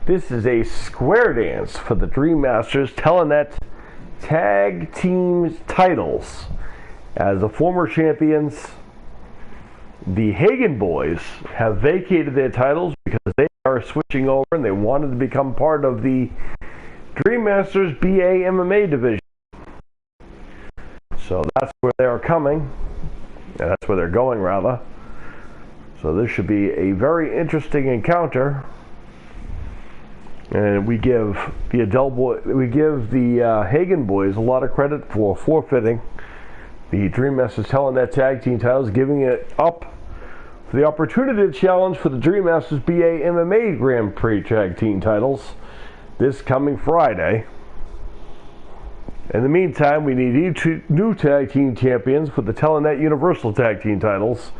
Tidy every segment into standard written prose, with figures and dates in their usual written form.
This is a square dance for the Dream Masters Telenet Tag Team titles. As the former champions, the Hagen boys have vacated their titles because they are switching over and they wanted to become part of the Dream Masters BA MMA division. So that's where they are coming, and that's where they're going, rather. So this should be a very interesting encounter. And we give the Hagen boys a lot of credit for forfeiting the Dream Masters Telenet Tag Team titles, giving it up for the opportunity to challenge for the Dream Masters BA MMA Grand Prix Tag Team titles this coming Friday. In the meantime, we need new tag team champions for the Telenet Universal Tag Team titles.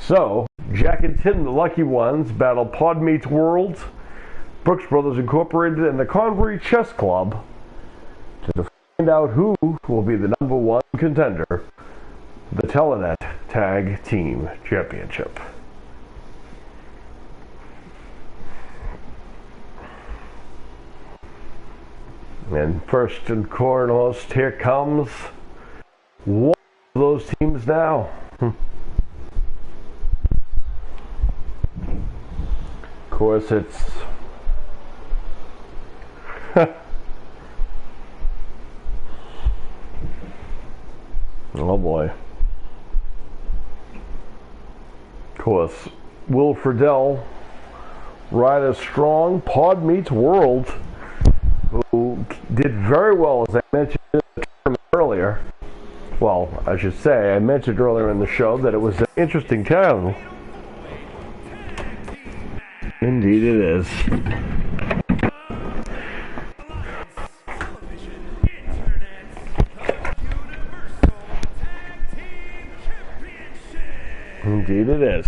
So, Jack and Tim, the lucky ones, battle Pod Meets World, Brooks Brothers Incorporated, and the Convery Chess Club to find out who will be the #1 contender for the Telenet Tag Team Championship. And first and foremost, here comes one of those teams now. Of course, it's oh boy. Of course, Will Friedle, Ryder Strong, Pod Meets World, who did very well, as I mentioned in the tournament earlier. Well, I should say, I mentioned earlier in the show that it was an interesting title. Indeed it is. Indeed it is.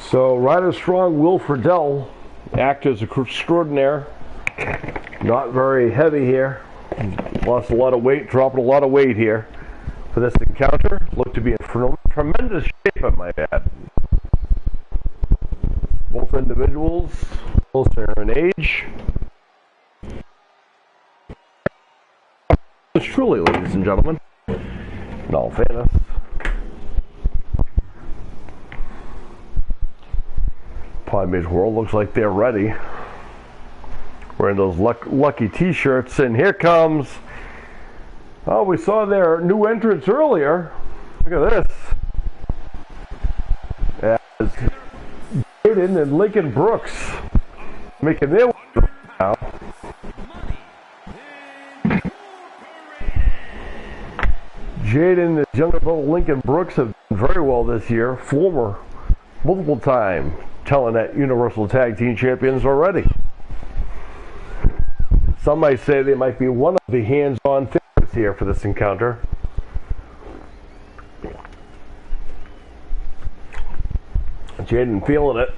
So, Ryder Strong, Will Friedle, actors extraordinaire, not very heavy here, lost a lot of weight, dropping a lot of weight here for this encounter. Looked to be in tremendous shape, I might add. Both individuals closer in age. Truly, ladies and gentlemen, in all fairness. Pod Meets World looks like they're ready. Wearing those lucky t-shirts, and here comes, oh, we saw their new entrance earlier. Look at this. As Jaden and Lincoln Brooks making their way now. Jaden and his younger brother Lincoln Brooks have done very well this year. Former, multiple-time Telenet Universal Tag Team Champions already. Some might say they might be one of the hands-on favorites here for this encounter. Jaden feeling it.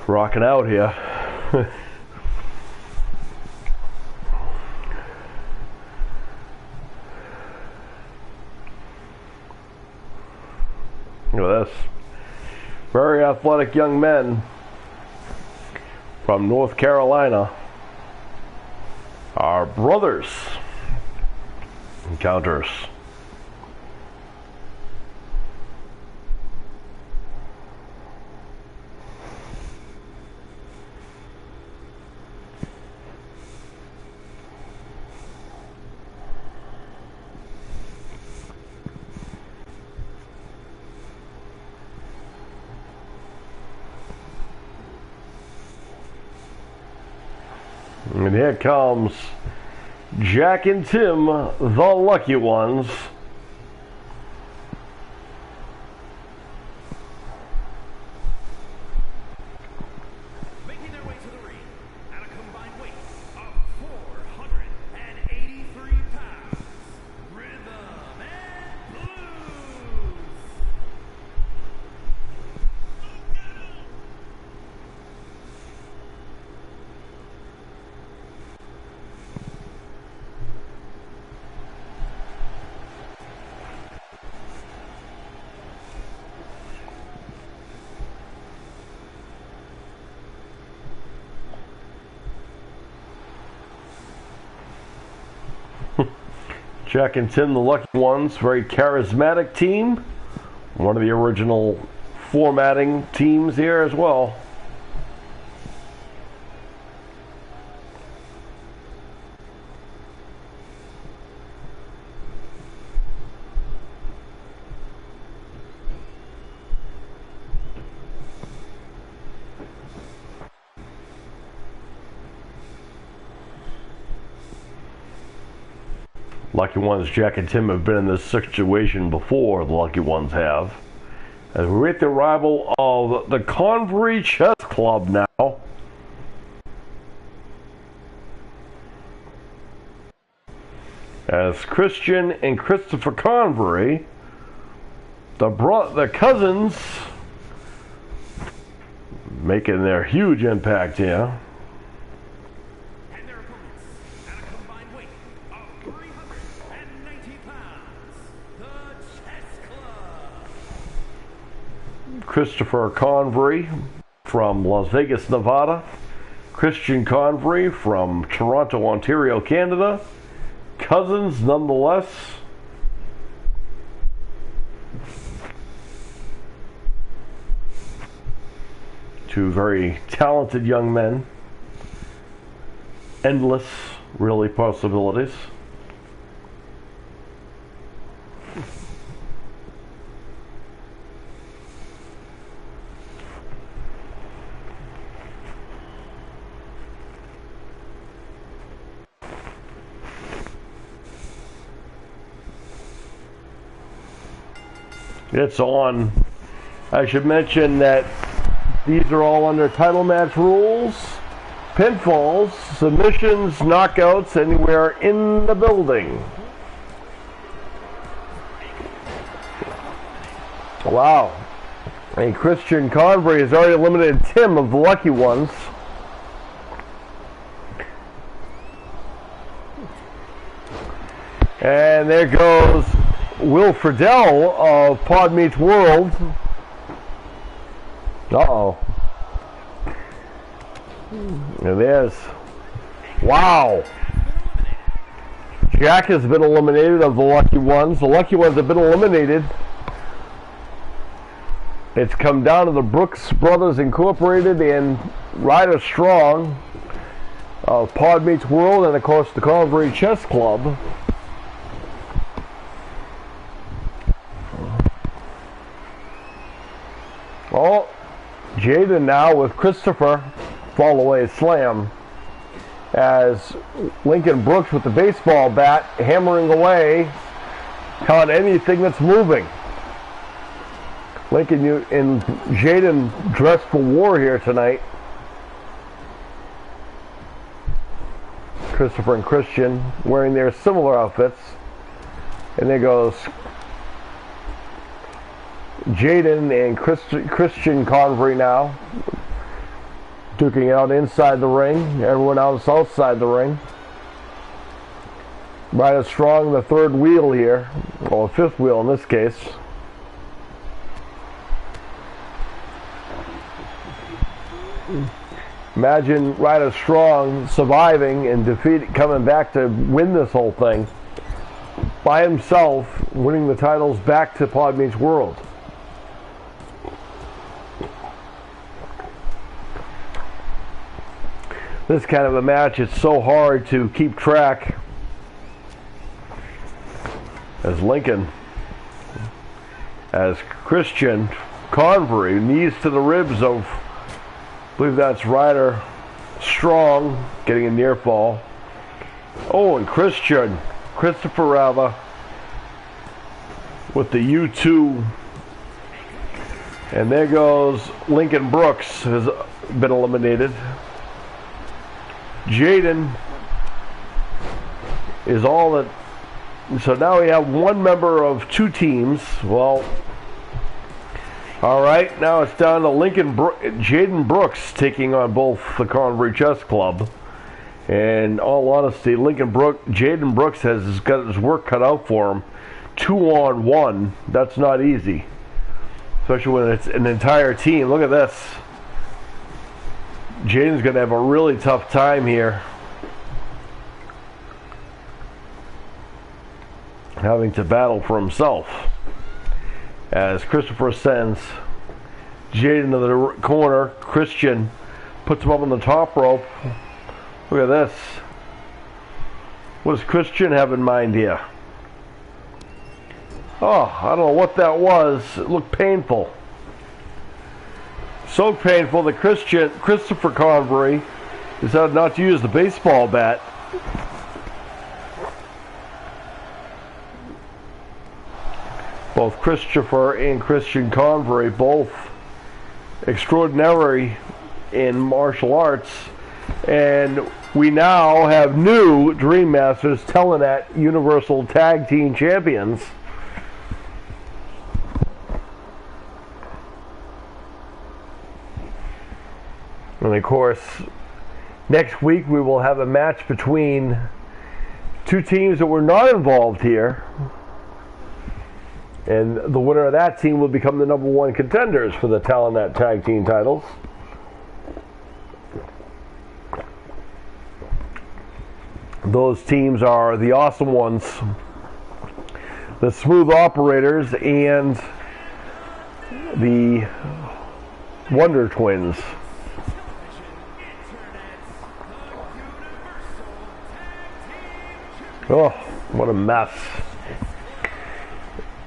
Rocking out here. Look at this. Very athletic young men from North Carolina. Our brothers encounters. And here comes Jack and Tim, the lucky ones. Making their way to the ring at a combined weight of 483 pounds, Rhythm and Blues. Jack and Tim, the Lucky Ones, very charismatic team. One of the original formatting teams here as well. Lucky Ones, Jack and Tim have been in this situation before, the Lucky Ones have. As we're at the arrival of the Convery Chess Club now. As Christian and Christopher Convery, the cousins, making their huge impact here. And their opponents at a combined weight of 390 pounds, the Chess Club. Christopher Convery from Las Vegas, Nevada. Christian Convery from Toronto, Ontario, Canada. Cousins nonetheless. Two very talented young men. Endless, really, possibilities. It's on. I should mention that these are all under title match rules. Pinfalls, submissions, knockouts, anywhere in the building. Wow. And Christian Convery has already eliminated Tim of the Lucky Ones. And there goes Will Friedel of Pod Meets World. Uh-oh. And there's... Wow. Jack has been eliminated of the Lucky Ones. The Lucky Ones have been eliminated. It's come down to the Brooks Brothers Incorporated and Ryder Strong of Pod Meets World, and of course the Convery Chess Club. Oh, Jaden now with Christopher, fall away slam, as Lincoln Brooks with the baseball bat hammering away on anything that's moving. Lincoln and Jaden dressed for war here tonight. Christopher and Christian wearing their similar outfits. And there goes Jaden and Christian Convery now, duking out inside the ring. Everyone else outside the ring. Ryder Strong, the third wheel here, or fifth wheel in this case. Imagine Ryder Strong surviving and coming back to win this whole thing by himself, winning the titles back to Pod Meets World. This kind of a match, it's so hard to keep track. As Lincoln, as Christian Convery, knees to the ribs of, I believe that's Ryder Strong, getting a near fall. Oh, and Christopher Rava with the U2. And there goes Lincoln Brooks, has been eliminated. Jaden is all that. So now we have one member of two teams. Well, all right, now it's down to Jaden Brooks taking on both the Convery Chess Club. And in all honesty, Jaden Brooks has got his work cut out for him. 2-on-1, that's not easy, especially when it's an entire team. Look at this. Jaden's going to have a really tough time here. having to battle for himself as Christopher sends Jade into the corner. Christian puts him up on the top rope. Look at this. What does Christian have in mind here? Oh, I don't know what that was. It looked painful. So painful that Christopher Convery decided not to use the baseball bat. Both Christopher and Christian Convery, both extraordinary in martial arts, and we now have new Dream Masters Telenet Universal Tag Team Champions. And of course, next week we will have a match between two teams that were not involved here. And the winner of that team will become the #1 contenders for the Telenet Tag Team titles. Those teams are the Awesome Ones, the Smooth Operators, and the Wonder Twins. Oh, what a mess.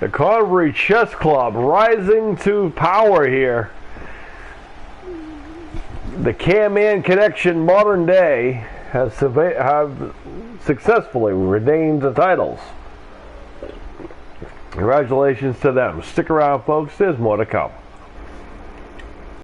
The Convery Chess Club rising to power here. The Can-Man Connection modern day have successfully redeemed the titles. Congratulations to them. Stick around, folks. There's more to come.